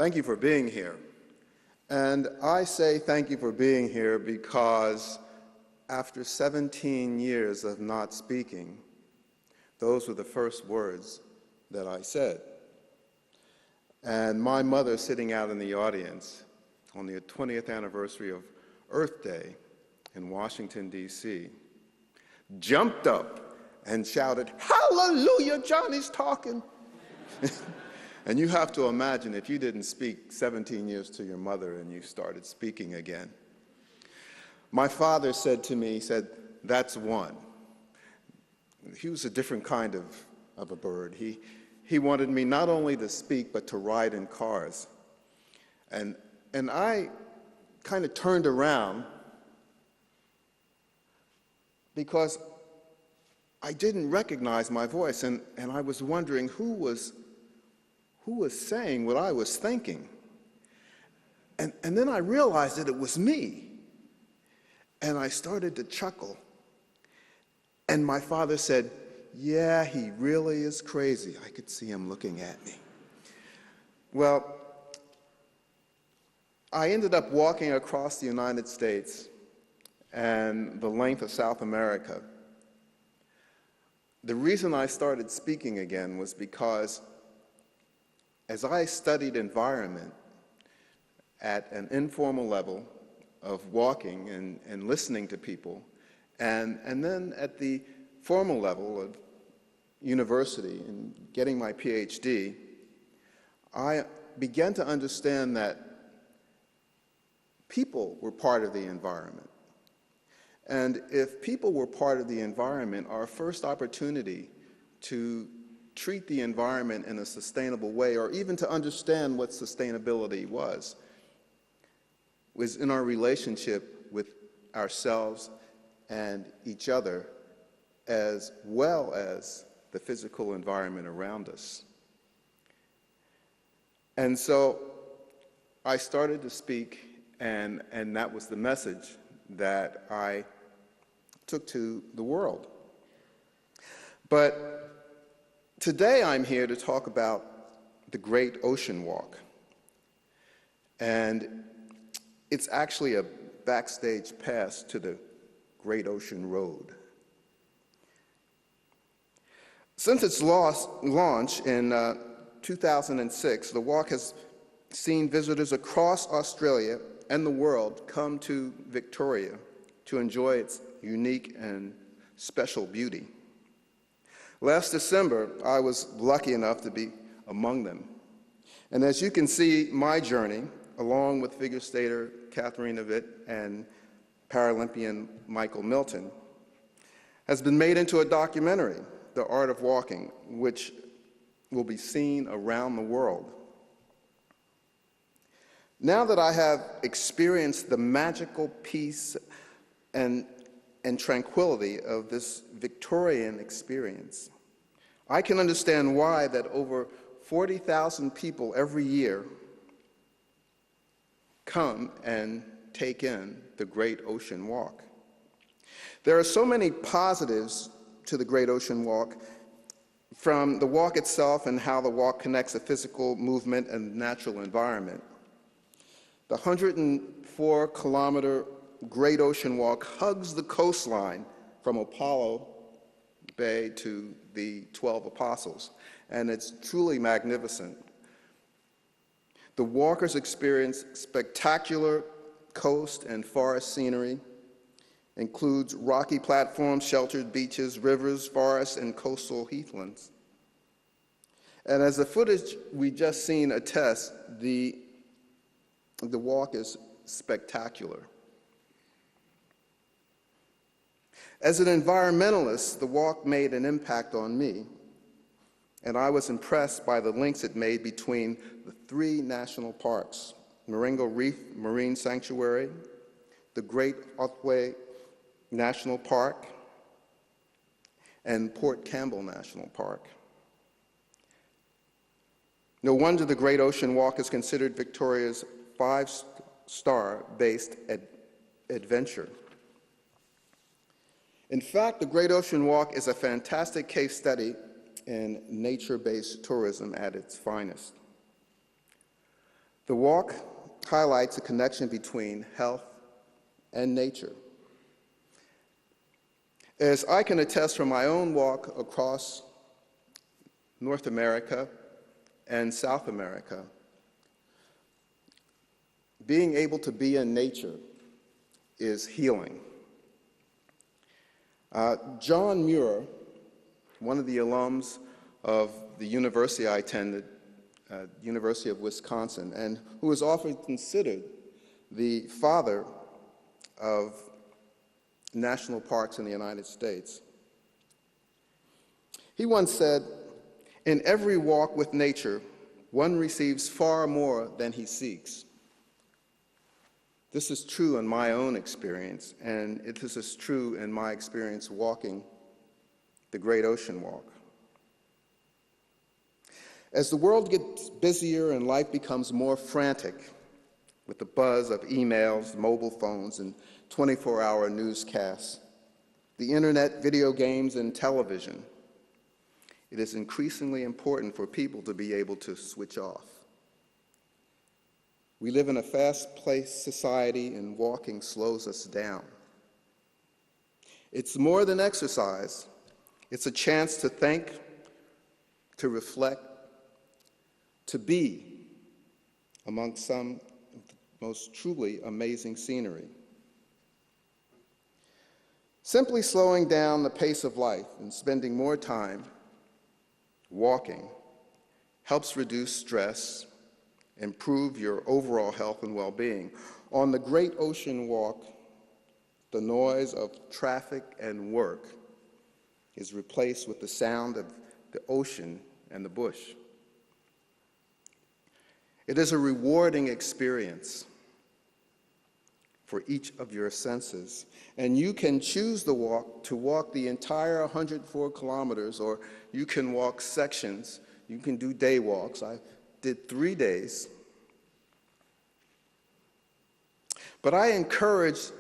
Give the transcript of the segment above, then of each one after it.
Thank you for being here. And I say thank you for being here because after 17 years of not speaking, those were the first words that I said. And my mother, sitting out in the audience on the 20th anniversary of Earth Day in Washington, D.C., jumped up and shouted, "Hallelujah, Johnny's talking." And you have to imagine if you didn't speak 17 years to your mother and you started speaking again. My father said to me, he said, "That's one." He was a different kind of a bird. He wanted me not only to speak, but to ride in cars. And I kind of turned around because I didn't recognize my voice, and I was wondering who was saying what I was thinking. And then I realized that it was me. And I started to chuckle. And my father said, "Yeah, he really is crazy." I could see him looking at me. Well, I ended up walking across the United States and the length of South America. The reason I started speaking again was because as I studied environment at an informal level of walking and listening to people, and then at the formal level of university and getting my PhD, I began to understand that people were part of the environment. And if people were part of the environment, our first opportunity to treat the environment in a sustainable way, or even to understand what sustainability was in our relationship with ourselves and each other, as well as the physical environment around us. And so I started to speak, and that was the message that I took to the world. But today I'm here to talk about the Great Ocean Walk. And it's actually a backstage pass to the Great Ocean Road. Since its launch in 2006, the walk has seen visitors across Australia and the world come to Victoria to enjoy its unique and special beauty. Last December, I was lucky enough to be among them. And as you can see, my journey, along with figure skater Katharina Witt and Paralympian Michael Milton, has been made into a documentary, The Art of Walking, which will be seen around the world. Now that I have experienced the magical peace and tranquility of this Victorian experience, I can understand why that over 40,000 people every year come and take in the Great Ocean Walk. There are so many positives to the Great Ocean Walk, from the walk itself and how the walk connects a physical movement and natural environment. The 104-kilometer Great Ocean Walk hugs the coastline from Apollo Bay to the 12 Apostles, and it's truly magnificent. The walkers experience spectacular coast and forest scenery, includes rocky platforms, sheltered beaches, rivers, forests, and coastal heathlands. And as the footage we just seen attests, the walk is spectacular. As an environmentalist, the walk made an impact on me, and I was impressed by the links it made between the 3 national parks, Marengo Reef Marine Sanctuary, the Great Otway National Park, and Port Campbell National Park. No wonder the Great Ocean Walk is considered Victoria's 5-star based adventure. In fact, the Great Ocean Walk is a fantastic case study in nature-based tourism at its finest. The walk highlights a connection between health and nature. As I can attest from my own walk across North America and South America, being able to be in nature is healing. John Muir, one of the alums of the university I attended, University of Wisconsin, and who is often considered the father of national parks in the United States. He once said, "In every walk with nature, one receives far more than he seeks." This is true in my own experience, and this is true in my experience walking the Great Ocean Walk. As the world gets busier and life becomes more frantic with the buzz of emails, mobile phones, and 24-hour newscasts, the internet, video games, and television, it is increasingly important for people to be able to switch off. We live in a fast-paced society, and walking slows us down. It's more than exercise. It's a chance to think, to reflect, to be among some of the most truly amazing scenery. Simply slowing down the pace of life and spending more time walking helps reduce stress, improve your overall health and well-being. On the Great Ocean Walk, the noise of traffic and work is replaced with the sound of the ocean and the bush. It is a rewarding experience for each of your senses, and you can choose to walk the entire 104 kilometers, or you can walk sections. You can do day walks. I did 3 days. But I encourage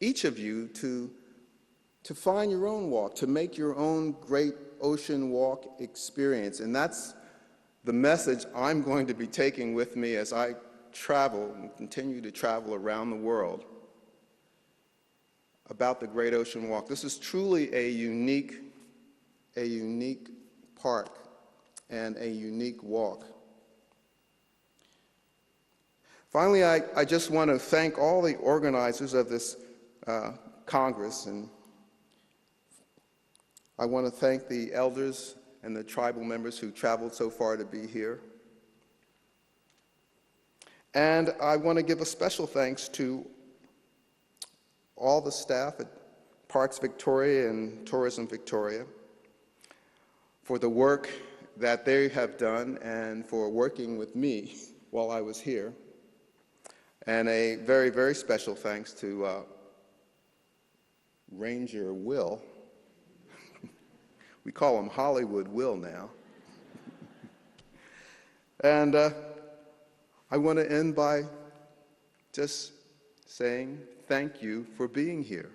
each of you to find your own walk, to make your own Great Ocean Walk experience. And that's the message I'm going to be taking with me as I travel and continue to travel around the world about the Great Ocean Walk. This is truly a unique park and a unique walk. Finally, I just want to thank all the organizers of this Congress, and I want to thank the elders and the tribal members who traveled so far to be here. And I want to give a special thanks to all the staff at Parks Victoria and Tourism Victoria for the work that they have done and for working with me while I was here. And a very, very special thanks to Ranger Will. We call him Hollywood Will now. And I want to end by just saying thank you for being here.